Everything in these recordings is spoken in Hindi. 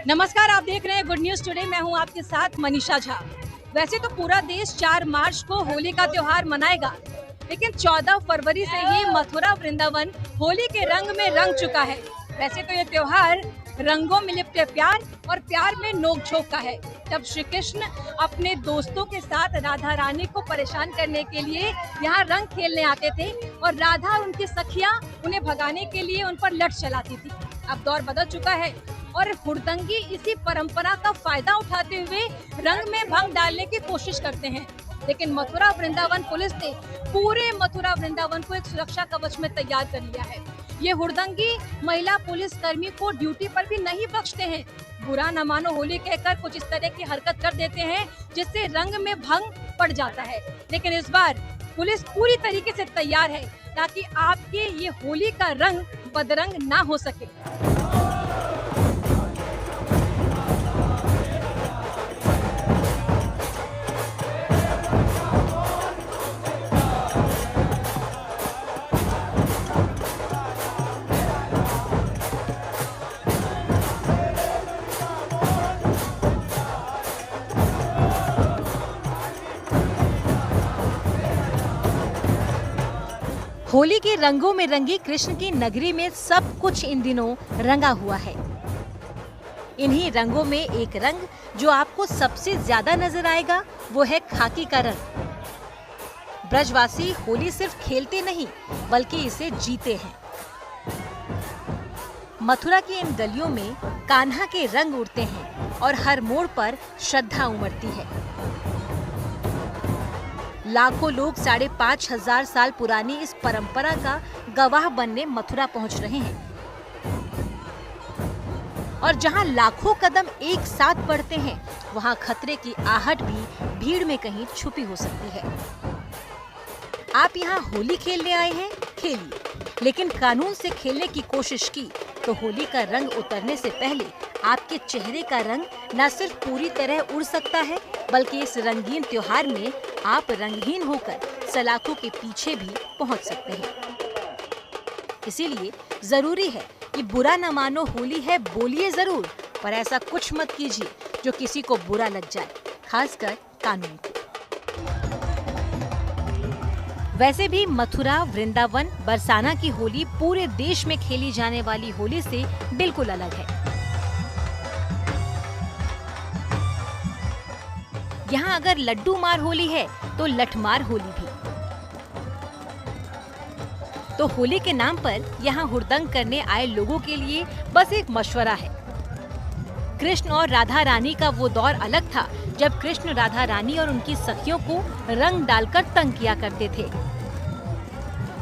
नमस्कार, आप देख रहे हैं गुड न्यूज टुडे। मैं हूं आपके साथ मनीषा झा। वैसे तो पूरा देश 4 मार्च को होली का त्योहार मनाएगा, लेकिन 14 फरवरी से ही मथुरा वृंदावन होली के रंग में रंग चुका है। वैसे तो ये त्योहार रंगों में लिपटे प्यार और प्यार में नोक-झोंक का है। तब श्री कृष्ण अपने दोस्तों के साथ राधा रानी को परेशान करने के लिए यहाँ रंग खेलने आते थे और राधा और उनकी सखियाँ उन्हें भगाने के लिए उन पर लठ चलाती थी। अब दौर बदल चुका है और हुड़दंगी इसी परंपरा का फायदा उठाते हुए रंग में भंग डालने की कोशिश करते हैं। लेकिन मथुरा वृंदावन पुलिस ने पूरे मथुरा वृंदावन को एक सुरक्षा कवच में तैयार कर लिया है। ये हुड़दंगी महिला पुलिस कर्मी को ड्यूटी पर भी नहीं बख्शते हैं। बुरा न मानो होली कहकर कुछ इस तरह की हरकत कर देते हैं जिससे रंग में भंग पड़ जाता है। लेकिन इस बार पुलिस पूरी तरीके से तैयार है ताकि आपके ये होली का रंग बदरंग ना हो सके। होली के रंगों में रंगी कृष्ण की नगरी में सब कुछ इन दिनों रंगा हुआ है। इन्हीं रंगों में एक रंग जो आपको सबसे ज्यादा नजर आएगा वो है खाकी का रंग। ब्रजवासी होली सिर्फ खेलते नहीं बल्कि इसे जीते हैं। मथुरा की इन गलियों में कान्हा के रंग उड़ते हैं और हर मोड़ पर श्रद्धा उमड़ती है। लाखों लोग 5,500 साल पुरानी इस परंपरा का गवाह बनने मथुरा पहुंच रहे हैं। और जहां लाखों कदम एक साथ बढ़ते हैं, वहां खतरे की आहट भी भीड़ में कहीं छुपी हो सकती है। आप यहां होली खेलने आए हैं, खेलिए, लेकिन कानून से खेलने की कोशिश की तो होली का रंग उतरने से पहले आपके चेहरे का रंग न सिर्फ पूरी तरह उड़ सकता है, बल्कि इस रंगीन त्योहार में आप रंगहीन होकर सलाखों के पीछे भी पहुंच सकते हैं। इसीलिए जरूरी है कि बुरा न मानो होली है, बोलिए जरूर, पर ऐसा कुछ मत कीजिए जो किसी को बुरा लग जाए, खासकर कानून को। वैसे भी मथुरा, वृंदावन, बरसाना की होली पूरे देश में खेली जाने वाली होली से बिल्कुल अलग है। यहाँ अगर लड्डू मार होली है तो लठमार होली भी। तो होली के नाम पर यहाँ हुड़दंग करने आए लोगों के लिए बस एक मशवरा है। कृष्ण और राधा रानी का वो दौर अलग था जब कृष्ण राधा रानी और उनकी सखियों को रंग डालकर तंग किया करते थे।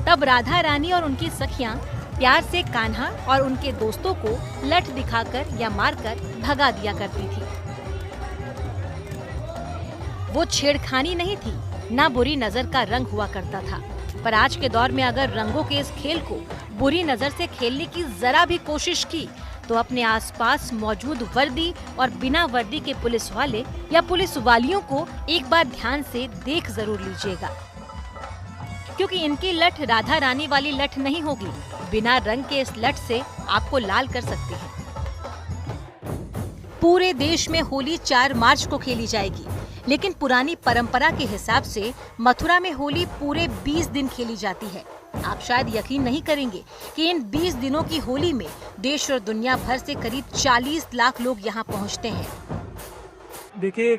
तब राधा रानी और उनकी सखियां प्यार से कान्हा और उनके दोस्तों को लठ दिखाकर या मारकर भगा दिया करती थी। वो छेड़खानी नहीं थी, ना बुरी नजर का रंग हुआ करता था। पर आज के दौर में अगर रंगों के इस खेल को बुरी नजर से खेलने की जरा भी कोशिश की तो अपने आसपास मौजूद वर्दी और बिना वर्दी के पुलिस वाले या पुलिस वालियों को एक बार ध्यान से देख जरूर लीजिएगा, क्योंकि इनकी लठ राधा रानी वाली लठ नहीं होगी। बिना रंग के इस लठ से आपको लाल कर सकती है। पूरे देश में होली 4 मार्च को खेली जाएगी, लेकिन पुरानी परंपरा के हिसाब से मथुरा में होली पूरे 20 दिन खेली जाती है। आप शायद यकीन नहीं करेंगे कि इन 20 दिनों की होली में देश और दुनिया भर से करीब 40 लाख लोग यहाँ पहुँचते हैं। देखिए,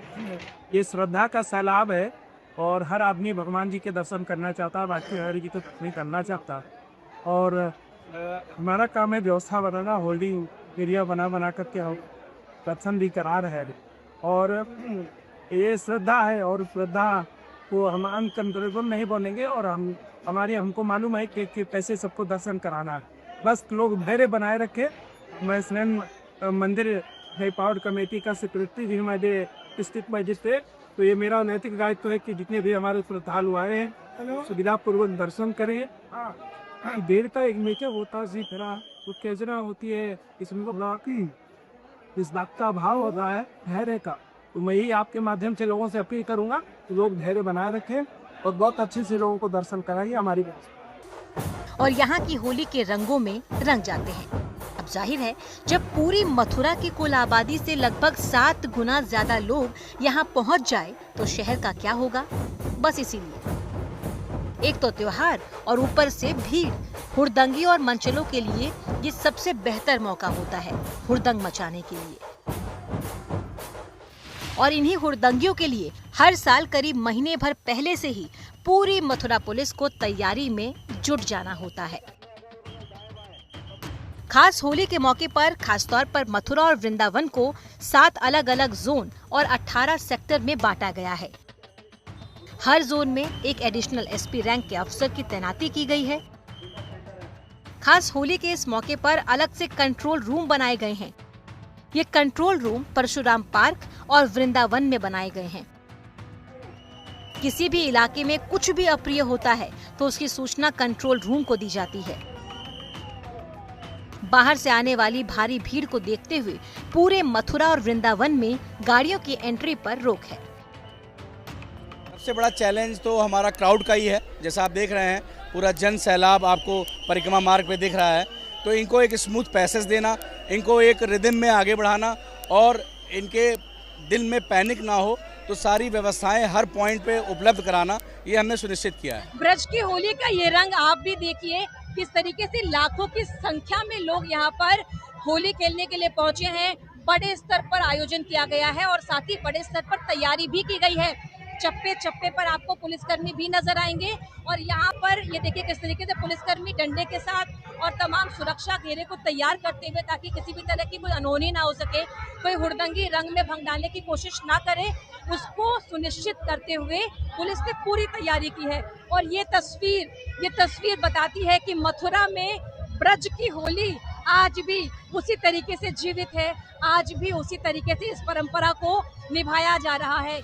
ये श्रद्धा का सैलाब है और हर आदमी भगवान जी के दर्शन करना चाहता है, बाकी हर की तो नहीं करना चाहता। और हमारा काम है व्यवस्था बनाना, होल्डिंग एरिया बना करके हम दर्शन भी करा रहे हैं। और ये श्रद्धा है और श्रद्धा को हम अनकंट्रोलेबल नहीं बोलेंगे। और हमको मालूम है कि कैसे सबको दर्शन कराना है। बस लोग धैर्य बनाए रखे। मैं स्वयं मंदिर पावर कमेटी का सेक्रेटरी भी, हमारे डिस्ट्रिक्ट मजिस्ट्रेट, तो ये मेरा नैतिक दायित्व है कि जितने भी हमारे श्रद्धालु आए हैं सुविधा पूर्वक दर्शन करें। देर का एक मेके होता सी फिरा तो कैसरा होती है, इसमें इस बात का अभाव होता है धैर्य का। तो मैं ही आपके माध्यम से लोगों से अपील करूंगा कि लोग धैर्य बनाए रखें और बहुत अच्छे से लोगों को दर्शन कराइए हमारी। और यहाँ की होली के रंगों में रंग जाते हैं। अब जाहिर है जब पूरी मथुरा की कुल आबादी से लगभग 7 गुना ज्यादा लोग यहाँ पहुँच जाए तो शहर का क्या होगा। बस इसीलिए एक तो त्योहार और ऊपर से भीड़, हुड़दंगी और मनचलों के लिए ये सबसे बेहतर मौका होता है हुड़दंग मचाने के लिए। और इन्हीं हुड़दंगियों के लिए हर साल करीब महीने भर पहले से ही पूरी मथुरा पुलिस को तैयारी में जुट जाना होता है। खास होली के मौके पर खासतौर पर मथुरा और वृंदावन को 7 अलग अलग जोन और 18 सेक्टर में बांटा गया है। हर जोन में एक एडिशनल एसपी रैंक के अफसर की तैनाती की गई है। खास होली के इस मौके पर अलग से कंट्रोल रूम बनाए गए हैं। ये कंट्रोल रूम परशुराम पार्क और वृंदावन में बनाए गए हैं। किसी भी इलाके में कुछ भी अप्रिय होता है तो उसकी सूचना कंट्रोल रूम को दी जाती है। बाहर से आने वाली भारी भीड़ को देखते हुए पूरे मथुरा और वृंदावन में गाड़ियों की एंट्री पर रोक है। सबसे बड़ा चैलेंज तो हमारा क्राउड का ही है। जैसा आप देख रहे हैं पूरा जन सैलाब आपको परिक्रमा मार्ग पे दिख रहा है, तो इनको एक स्मूथ पैसेज देना, इनको एक रिदम में आगे बढ़ाना और इनके दिल में पैनिक ना हो तो सारी व्यवस्थाएं हर पॉइंट पे उपलब्ध कराना, ये हमने सुनिश्चित किया है। ब्रज की होली का ये रंग आप भी देखिए किस तरीके से लाखों की संख्या में लोग यहाँ पर होली खेलने के लिए पहुँचे हैं। बड़े स्तर पर आयोजन किया गया है और साथ ही बड़े स्तर पर तैयारी भी की गई है। चप्पे चप्पे पर आपको पुलिसकर्मी भी नजर आएंगे और यहाँ पर ये देखिए किस तरीके से पुलिसकर्मी डंडे के साथ और तमाम सुरक्षा घेरे को तैयार करते हुए ताकि किसी भी तरह की कोई अनहोनी ना हो सके, कोई हुड़दंगी रंग में भंग डालने की कोशिश ना करे, उसको सुनिश्चित करते हुए पुलिस ने पूरी तैयारी की है। और ये तस्वीर बताती है कि मथुरा में ब्रज की होली आज भी उसी तरीके से जीवित है, आज भी उसी तरीके से इस परंपरा को निभाया जा रहा है।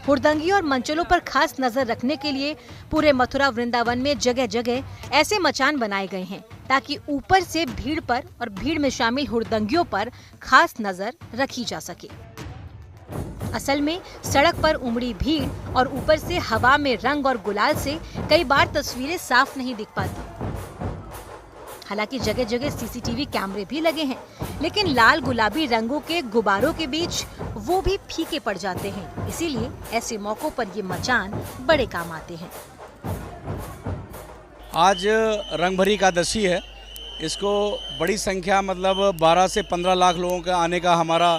हुड़दंगी और मंचलों पर खास नजर रखने के लिए पूरे मथुरा वृंदावन में जगह जगह ऐसे मचान बनाए गए हैं ताकि ऊपर से भीड़ पर और भीड़ में शामिल हुड़दंगियों पर खास नजर रखी जा सके। असल में सड़क पर उमड़ी भीड़ और ऊपर से हवा में रंग और गुलाल से कई बार तस्वीरें साफ नहीं दिख पाती। हालांकि जगह जगह सीसीटीवी कैमरे भी लगे हैं, लेकिन लाल गुलाबी रंगों के गुब्बारों के बीच वो भी फीके पड़ जाते हैं। इसीलिए ऐसे मौकों पर ये मचान बड़े काम आते हैं। आज रंगभरी एकादशी है, इसको बड़ी संख्या मतलब 12 से 15 लाख लोगों के आने का हमारा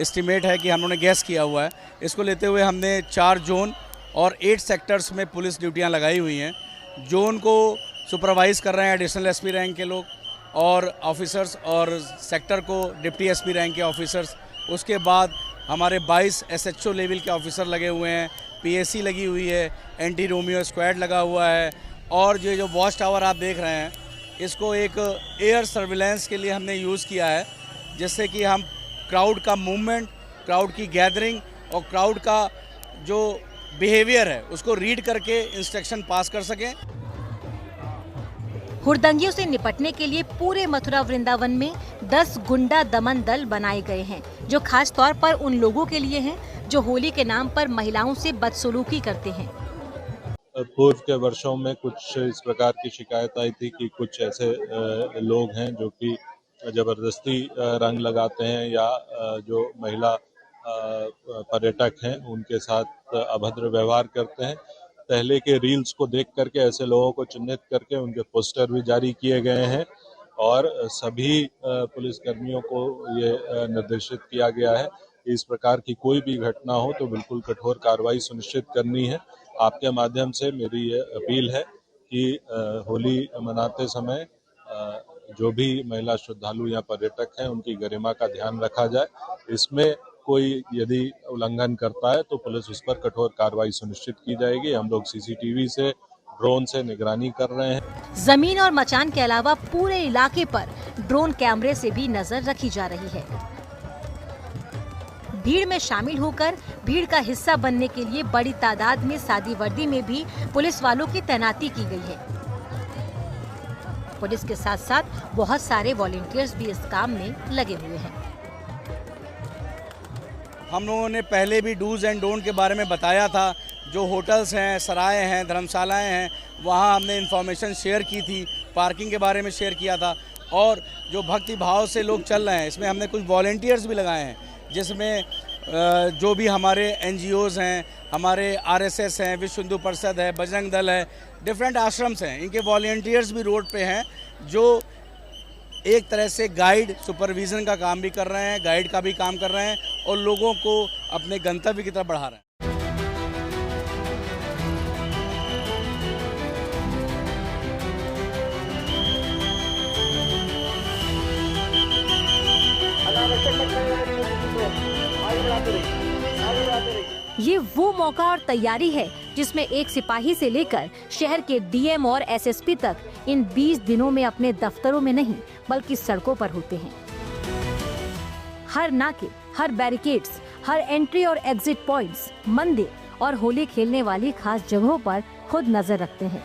एस्टिमेट है कि हम लोगों ने गैस किया हुआ है। इसको लेते हुए हमने 4 जोन और 8 सेक्टर्स में पुलिस ड्यूटियां लगाई हुई हैं। जोन को सुपरवाइज कर रहे हैं एडिशनल एसपी रैंक के लोग और ऑफिसर्स, और सेक्टर को डिप्टी एसपी रैंक के ऑफिसर्स। उसके बाद हमारे 22 एसएचओ लेवल के ऑफिसर लगे हुए हैं, पीएसी लगी हुई है, एंटी रोमियो स्क्वाड लगा हुआ है। और ये जो वॉच टावर आप देख रहे हैं, इसको एक एयर सर्विलेंस के लिए हमने यूज़ किया है, जिससे कि हम क्राउड का मूवमेंट, क्राउड की गैदरिंग और क्राउड का जो बिहेवियर है उसको रीड करके इंस्ट्रक्शन पास कर सकें। हुड़दंगियों से निपटने के लिए पूरे मथुरा वृंदावन में 10 गुंडा दमन दल बनाए गए हैं, जो खास तौर पर उन लोगों के लिए हैं जो होली के नाम पर महिलाओं से बदसलूकी करते हैं। पूर्व के वर्षों में कुछ इस प्रकार की शिकायत आई थी कि कुछ ऐसे लोग हैं जो कि जबरदस्ती रंग लगाते हैं या जो महिला पर्यटक हैं उनके साथ अभद्र व्यवहार करते हैं। पहले के रील्स को देख करके ऐसे लोगों को चिन्हित करके उनके पोस्टर भी जारी किए गए हैं और सभी पुलिसकर्मियों को ये निर्देशित किया गया है कि इस प्रकार की कोई भी घटना हो तो बिल्कुल कठोर कार्रवाई सुनिश्चित करनी है। आपके माध्यम से मेरी ये अपील है कि होली मनाते समय जो भी महिला श्रद्धालु या पर्यटक हैं उनकी गरिमा का ध्यान रखा जाए। इसमें कोई यदि उल्लंघन करता है तो पुलिस उस पर कठोर कार्रवाई सुनिश्चित की जाएगी। हम लोग सीसीटीवी से, ड्रोन से निगरानी कर रहे हैं। जमीन और मचान के अलावा पूरे इलाके पर ड्रोन कैमरे से भी नजर रखी जा रही है। भीड़ में शामिल होकर भीड़ का हिस्सा बनने के लिए बड़ी तादाद में सादी वर्दी में भी पुलिस वालों की तैनाती की गई है। पुलिस के साथ साथ बहुत सारे वॉलंटियर्स भी इस काम में लगे हुए हैं। हम लोगों ने पहले भी डूज एंड डोंट के बारे में बताया था। जो होटल्स हैं, सराय हैं, धर्मशालाएं हैं, वहाँ हमने इन्फॉर्मेशन शेयर की थी, पार्किंग के बारे में शेयर किया था। और जो भक्ति भाव से लोग चल रहे हैं, इसमें हमने कुछ वॉलेंटियर्स भी लगाए हैं, जिसमें जो भी हमारे NGOs हैं, हमारे RSS हैं, विश्व हिंदू परिषद है, बजरंग दल है, डिफरेंट आश्रम्स हैं, इनके वॉलेंटियर्स भी रोड पे हैं, जो एक तरह से गाइड सुपरविज़न का काम भी कर रहे हैं, गाइड का भी काम कर रहे हैं और लोगों को अपने गंतव्य की तरफ बढ़ा रहे हैं। ये वो मौका और तैयारी है जिसमें एक सिपाही से लेकर शहर के DM और SSP तक इन 20 दिनों में अपने दफ्तरों में नहीं बल्कि सड़कों पर होते हैं। हर नाके, हर बैरिकेड्स, हर एंट्री और एग्जिट पॉइंट्स, मंदिर और होली खेलने वाली खास जगहों पर खुद नजर रखते हैं।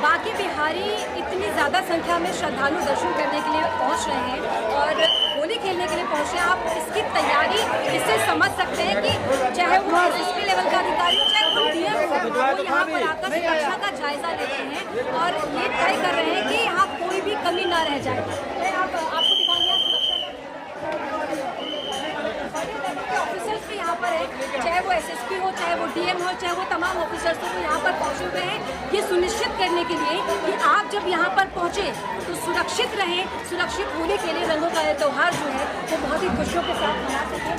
बाकी बिहारी इतनी ज़्यादा संख्या में श्रद्धालु दर्शन करने के लिए पहुंच रहे हैं और होली खेलने के लिए पहुंच रहे हैं। आप इसकी तैयारी इससे समझ सकते हैं कि चाहे वो SSP लेवल का अधिकारी हो, चाहे वो DM हो, वो यहाँ पर आकर सुरक्षा का जायजा लेते हैं और ये तय कर रहे हैं कि यहाँ कोई भी कमी ना रह जाए। आपको दिखाएंगे ऑफिसर्स भी यहाँ पर है, चाहे वो SSP हो, चाहे वो DM हो, चाहे वो तमाम ऑफिसर्स हो, वो यहाँ पर पहुँचे हुए हैं ये सुनिश्चित करने के लिए कि आप जब यहाँ पर पहुँचे तो सुरक्षित रहें, सुरक्षित होली खेलें, रंगों का ये त्योहार जो है वो बहुत ही खुशियों के साथ मना सकें।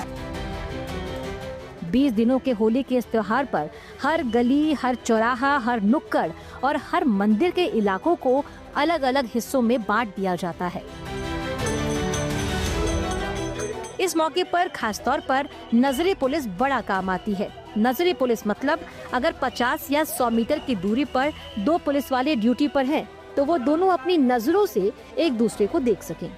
20 दिनों के होली के इस त्योहार पर हर गली, हर चौराहा, हर नुक्कड़ और हर मंदिर के इलाकों को अलग अलग हिस्सों में बांट दिया जाता है। इस मौके पर खासतौर पर नजरी पुलिस बड़ा काम आती है। नजरी पुलिस मतलब अगर 50 या 100 मीटर की दूरी पर 2 पुलिस वाले ड्यूटी पर हैं, तो वो दोनों अपनी नजरों से एक दूसरे को देख सकें।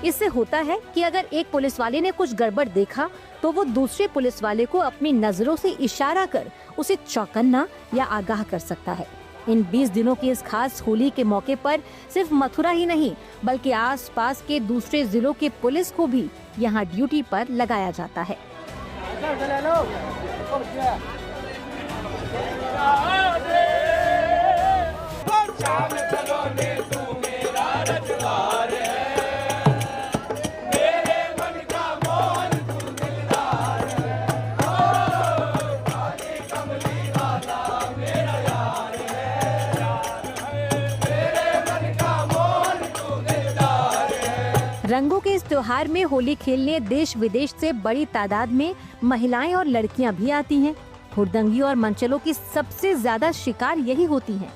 इससे होता है कि अगर एक पुलिस वाले ने कुछ गड़बड़ देखा तो वो दूसरे पुलिस वाले को अपनी नजरों से इशारा कर उसे चौकन्ना या आगाह कर सकता है। इन 20 दिनों की इस खास होली के मौके पर सिर्फ मथुरा ही नहीं बल्कि आसपास के दूसरे जिलों के पुलिस को भी यहाँ ड्यूटी पर लगाया जाता है। रंगों के इस त्योहार में होली खेलने देश विदेश से बड़ी तादाद में महिलाएं और लड़कियां भी आती हैं। हुड़दंगी और मनचलों की सबसे ज्यादा शिकार यही होती हैं।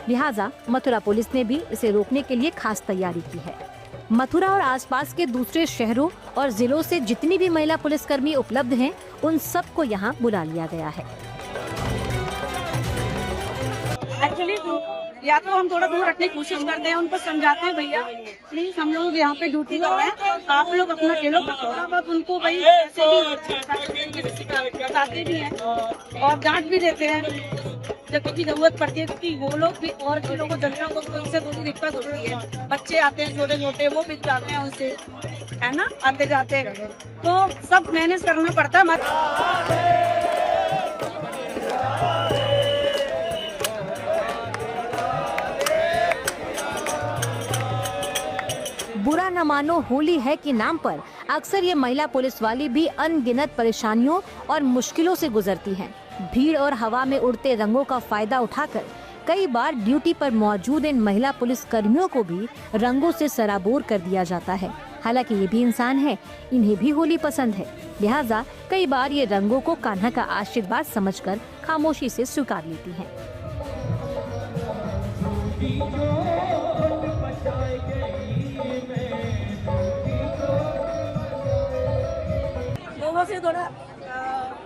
लिहाजा मथुरा पुलिस ने भी इसे रोकने के लिए खास तैयारी की है। मथुरा और आसपास के दूसरे शहरों और जिलों से जितनी भी महिला पुलिसकर्मी उपलब्ध हैं, उन सबको यहाँ बुला लिया गया है। एक्चुअली या तो हम थोड़ा दूर रखने की कोशिश करते हैं, उनको समझाते हैं भैया प्लीज हम लोग यहाँ पे ड्यूटी कर रहे हैं, आप लोग अपना खेलो, थोड़ा बहुत उनको भाई ऐसे भी बताते भी हैं और डांट भी देते हैं जब की जरूरत पड़ती है, क्योंकि वो लोग भी और लोगों को जनता को उनसे थोड़ी दिक्कत होती है। बच्चे आते हैं छोटे छोटे, वो भी जाते हैं उनसे, है ना, आते जाते, तो सब मैनेज करना पड़ता है। बुरा न मानो होली है कि नाम पर अक्सर ये महिला पुलिस वाली भी अनगिनत परेशानियों और मुश्किलों से गुजरती हैं। भीड़ और हवा में उड़ते रंगों का फायदा उठाकर कई बार ड्यूटी पर मौजूद इन महिला पुलिस कर्मियों को भी रंगों से सराबोर कर दिया जाता है। हालांकि ये भी इंसान है, इन्हें भी होली पसंद है, लिहाजा कई बार ये रंगों को कान्हा का आशीर्वाद समझकर खामोशी से स्वीकार लेती हैं। लोगों से थोड़ा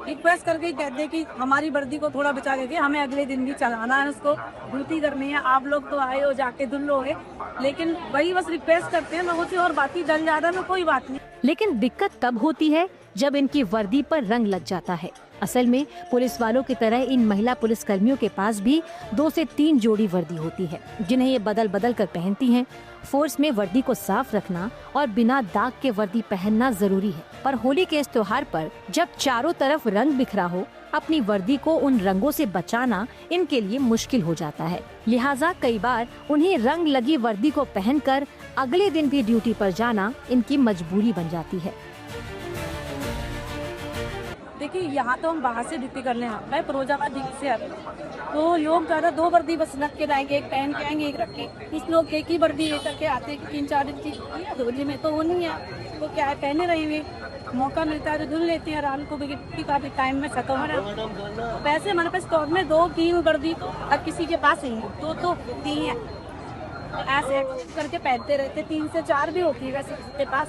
रिक्वेस्ट करके कहते हैं कि हमारी वर्दी को थोड़ा बचा करके हमें अगले दिन भी चलाना है, उसको ड्यूटी करनी है। आप लोग तो आए हो, जाके धुल लोगे, लेकिन वही बस रिक्वेस्ट करते हैं लोगों से, और बाकी डर ज्यादा में कोई बात नहीं। लेकिन दिक्कत तब होती है जब इनकी वर्दी पर रंग लग जाता है। असल में पुलिस वालों की तरह इन महिला पुलिस कर्मियों के पास भी 2 से 3 जोड़ी वर्दी होती है, जिन्हें ये बदल बदल कर पहनती हैं। फोर्स में वर्दी को साफ रखना और बिना दाग के वर्दी पहनना जरूरी है, पर होली के इस त्योहार पर जब चारों तरफ रंग बिखरा हो, अपनी वर्दी को उन रंगों से बचाना इनके लिए मुश्किल हो जाता है। लिहाजा कई बार उन्हें रंग लगी वर्दी को पहनकर अगले दिन भी ड्यूटी पर जाना इनकी मजबूरी बन जाती है। देखिए, यहाँ तो हम बाहर से ड्यूटी करने हैं, मैं फिरोजाबाद दिल्ली से आती हूँ, तो लोग ज़्यादा 2 वर्दी बस रख के जाएंगे, एक पहन के आएंगे, एक रख के। कुछ लोग एक ही वर्दी लेकर के आते हैं, 3-4 दिन की होली में तो वो नहीं है, वो क्या है पहने रहेंगे, मौका मिलता है तो धुल लेते हैं आराम को, ड्यूटी काफी टाइम में खत्म हो रहा है। वैसे हमारे पास स्टॉक में 2-3 वर्दी अब किसी के पास नहीं है, 2 तो होती है, ऐसे करके पहनते रहते, 3 से 4 भी होती है वैसे किसी के पास।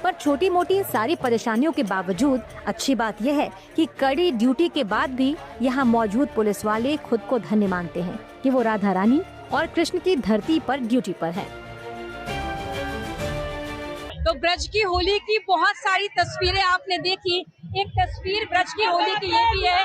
पर छोटी मोटी सारी परेशानियों के बावजूद अच्छी बात यह है कि कड़ी ड्यूटी के बाद भी यहाँ मौजूद पुलिस वाले खुद को धन्य मानते हैं कि वो राधा रानी और कृष्ण की धरती पर ड्यूटी पर हैं। तो ब्रज की होली की बहुत सारी तस्वीरें आपने देखी। एक तस्वीर ब्रज की होली की ये भी है,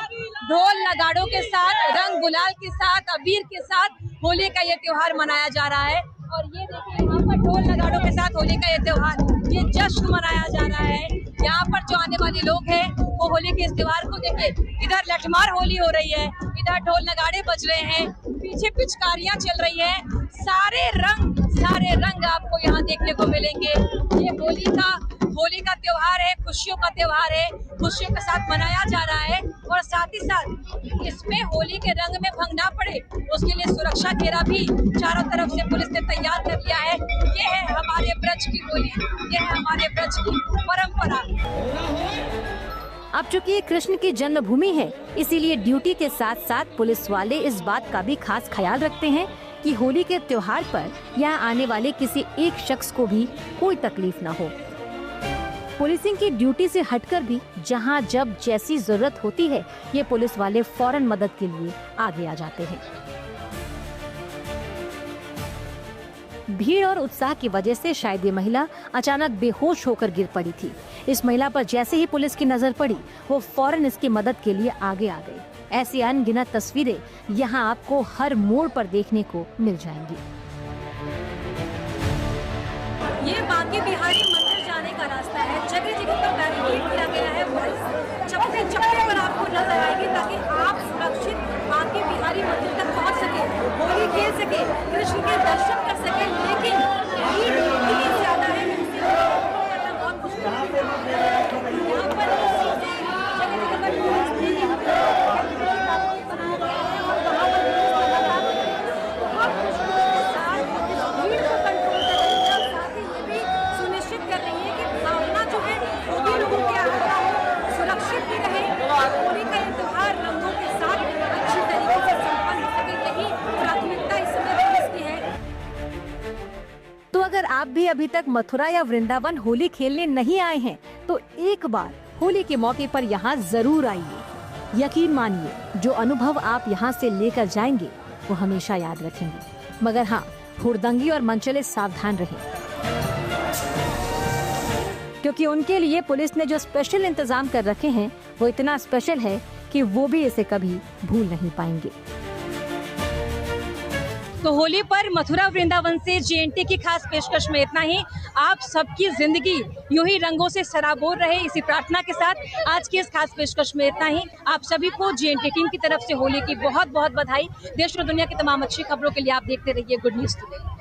ढोल नगाड़ों के साथ, रंग गुलाल के साथ, अबीर के साथ होली का ये त्योहार मनाया जा रहा है। और ये देखिए, यहाँ पर ढोल नगाड़ों के साथ होली का ये त्योहार, ये जश्न मनाया जा रहा है। यहाँ पर जो आने वाले लोग हैं वो होली के इस त्योहार को देखिए, इधर लठमार होली हो रही है, इधर ढोल नगाड़े बज रहे हैं, पीछे पिचकारियां चल रही हैं, सारे रंग आपको यहाँ देखने को मिलेंगे। ये होली का त्योहार है, खुशियों का त्योहार है, खुशियों के साथ मनाया जा रहा है। और साथ ही साथ इसमें होली के रंग में भंग ना पड़े, उसके लिए सुरक्षा घेरा भी चारों तरफ से पुलिस ने तैयार कर लिया है। ये है हमारे ब्रज की होली, ये है हमारे ब्रज की परंपरा। अब चूंकि ये कृष्ण की जन्मभूमि है, इसीलिए ड्यूटी के साथ साथ पुलिस वाले इस बात का भी खास ख्याल रखते हैं कि होली के त्योहार पर यहाँ आने वाले किसी एक शख्स को भी कोई तकलीफ न हो। पुलिसिंग की ड्यूटी से हटकर भी जहाँ जब जैसी जरूरत होती है, ये पुलिस वाले फौरन मदद के लिए आगे आ जाते हैं। भीड़ और उत्साह की वजह से शायद ये महिला अचानक बेहोश होकर गिर पड़ी थी। इस महिला पर जैसे ही पुलिस की नजर पड़ी, वो फौरन इसकी मदद के लिए आगे आ गई। ऐसी अनगिनत तस्वीरें यहाँ आपको हर मोड़ पर देखने को मिल जाएंगी। ये बांके बिहारी मंदिर जाने का रास्ता है, जगह जगह पर बैरिकेड किया गया है, चप्पे चप्पे पर आपको नजर आएगी, ताकि आप सुरक्षित बांके बिहारी मंदिर तक पहुंच सके, होली खेल सके, कृष्ण के दर्शन कर सके। लेकिन भीड़ इतनी ज्यादा है कि इससे करना बहुत मुश्किल है। यहाँ पर जगह जगह पर तो अगर आप भी अभी तक मथुरा या वृंदावन होली खेलने नहीं आए हैं, तो एक बार होली के मौके पर यहाँ जरूर आइए। यकीन मानिए, जो अनुभव आप यहाँ से लेकर जाएंगे वो हमेशा याद रखेंगे। मगर हाँ, हुड़दंगी और मनचले सावधान रहें, क्योंकि उनके लिए पुलिस ने जो स्पेशल इंतजाम कर रखे हैं वो इतना स्पेशल है कि वो भी इसे कभी भूल नहीं पाएंगे। तो होली पर मथुरा वृंदावन से JNT की खास पेशकश में इतना ही। आप सबकी जिंदगी यूं ही रंगों से सराबोर रहे, इसी प्रार्थना के साथ आज की इस खास पेशकश में इतना ही। आप सभी को JNT टीम की तरफ से होली की बहुत बहुत बधाई। देश और दुनिया की तमाम अच्छी खबरों के लिए आप देखते रहिए गुड न्यूज टुडे।